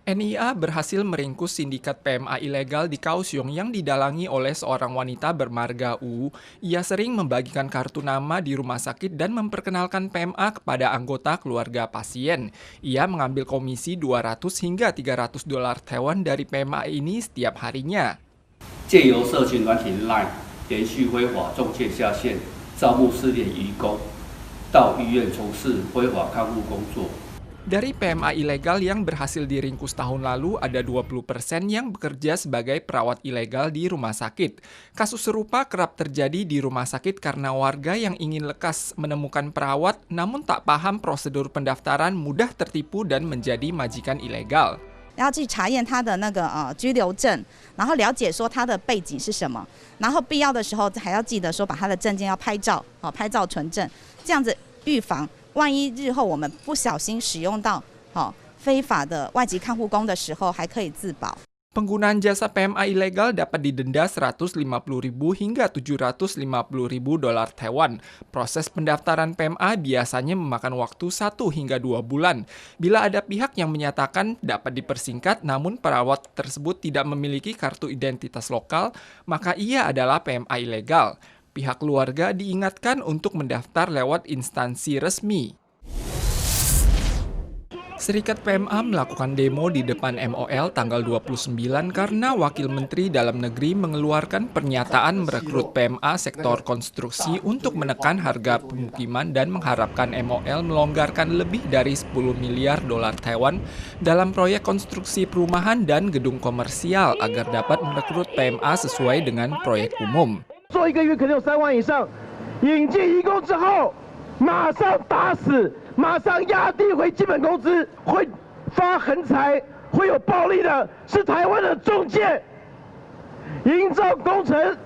NIA berhasil meringkus sindikat PMA ilegal di Kaohsiung yang didalangi oleh seorang wanita bermarga U. Ia sering membagikan kartu nama di rumah sakit dan memperkenalkan PMA kepada anggota keluarga pasien. Ia mengambil komisi 200 hingga 300 dolar Taiwan dari PMA ini setiap harinya. 借由社群软体 LINE 连续挥华中介下线，招募失联移工，到医院从事非法看护工作。 Dari PMA ilegal yang berhasil diringkus tahun lalu, ada 20% yang bekerja sebagai perawat ilegal di rumah sakit. Kasus serupa kerap terjadi di rumah sakit karena warga yang ingin lekas menemukan perawat namun tak paham prosedur pendaftaran mudah tertipu dan menjadi majikan ilegal. 要去查验他的居留证，然后了解说他的背景是什么，然后必要的时候还要记得说把他的证件要拍照，拍照存证，这样子预防。 万一日后我们不小心使用到非法的外籍看护工的时候，还可以自保。 Penggunaan jasa PMA ilegal dapat didenda 150.000 hingga 750.000 dolar Taiwan. Proses pendaftaran PMA biasanya memakan waktu 1 hingga 2 bulan. Bila ada pihak yang menyatakan dapat dipersingkat namun perawat tersebut tidak memiliki kartu identitas lokal, maka ia adalah PMA ilegal. Pihak keluarga diingatkan untuk mendaftar lewat instansi resmi. Serikat PMA melakukan demo di depan MOL tanggal 29 karena Wakil Menteri Dalam Negeri mengeluarkan pernyataan merekrut PMA sektor konstruksi untuk menekan harga pemukiman dan mengharapkan MOL melonggarkan lebih dari 10 miliar dolar Taiwan dalam proyek konstruksi perumahan dan gedung komersial agar dapat merekrut PMA sesuai dengan proyek umum. 做1个月可能有3万以上，引进移工之后，马上打死，马上压低回基本工资，会发横财，会有暴利的，是台湾的中介，营造工程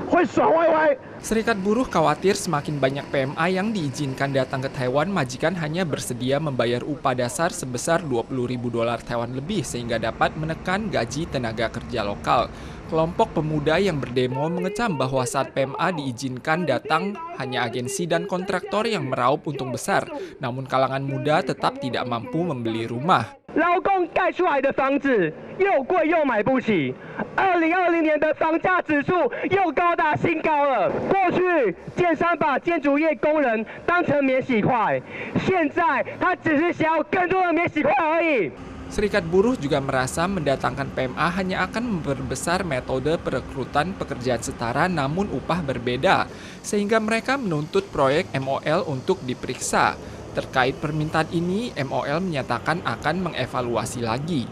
会爽歪歪。 Serikat buruh khawatir semakin banyak PMA yang diizinkan datang ke Taiwan, majikan hanya bersedia membayar upah dasar sebesar 20.000 dolar Taiwan lebih sehingga dapat menekan gaji tenaga kerja lokal. Kelompok pemuda yang berdemo mengecam bahwa saat PMA diizinkan datang hanya agensi dan kontraktor yang meraup untung besar, namun kalangan muda tetap tidak mampu membeli rumah. 劳工盖出来的房子又贵又买不起，2020年的房价指数又高达新高了。过去建商把建筑业工人当成免洗块，现在他只是想要更多的免洗块而已。 Serikat buruh juga merasa mendatangkan PMA hanya akan memperbesar metode perekrutan pekerjaan setara namun upah berbeda, sehingga mereka menuntut proyek MOL untuk diperiksa. Terkait permintaan ini, MOL menyatakan akan mengevaluasi lagi.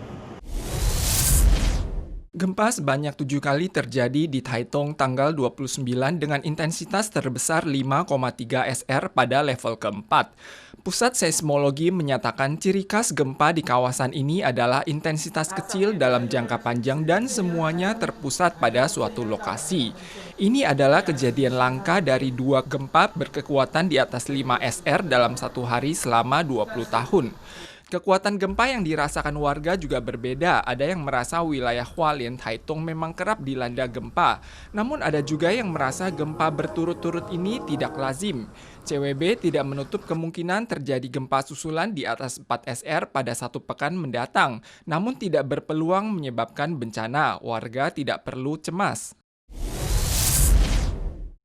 Gempa sebanyak 7 kali terjadi di Taitung tanggal 29 dengan intensitas terbesar 5,3 SR pada level keempat. Pusat seismologi menyatakan ciri khas gempa di kawasan ini adalah intensitas kecil dalam jangka panjang dan semuanya terpusat pada suatu lokasi. Ini adalah kejadian langka dari 2 gempa berkekuatan di atas 5 SR dalam satu hari selama 20 tahun. Kekuatan gempa yang dirasakan warga juga berbeda. Ada yang merasa wilayah Hualien, Taitung memang kerap dilanda gempa. Namun ada juga yang merasa gempa berturut-turut ini tidak lazim. CWB tidak menutup kemungkinan terjadi gempa susulan di atas 4 SR pada 1 pekan mendatang. Namun tidak berpeluang menyebabkan bencana. Warga tidak perlu cemas.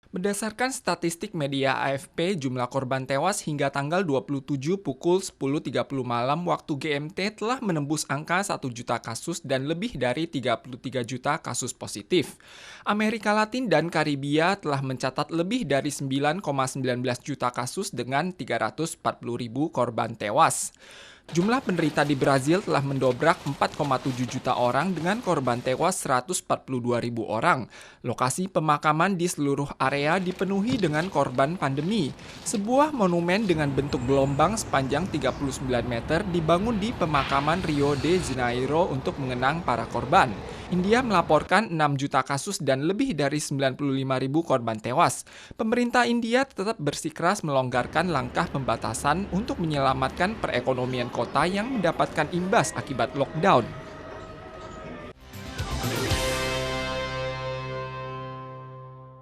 Berdasarkan statistik media AFP, jumlah korban tewas hingga tanggal 27 pukul 10.30 malam waktu GMT telah menembus angka 1 juta kasus dan lebih dari 33 juta kasus positif. Amerika Latin dan Karibia telah mencatat lebih dari 9,19 juta kasus dengan 340.000 korban tewas. Jumlah penderita di Brazil telah mendobrak 4,7 juta orang dengan korban tewas 142.000 orang. Lokasi pemakaman di seluruh area dipenuhi dengan korban pandemi. Sebuah monumen dengan bentuk gelombang sepanjang 39 meter dibangun di pemakaman Rio de Janeiro untuk mengenang para korban. India melaporkan 6 juta kasus dan lebih dari 95.000 korban tewas. Pemerintah India tetap bersikeras melonggarkan langkah pembatasan untuk menyelamatkan perekonomian kota yang mendapatkan imbas akibat lockdown.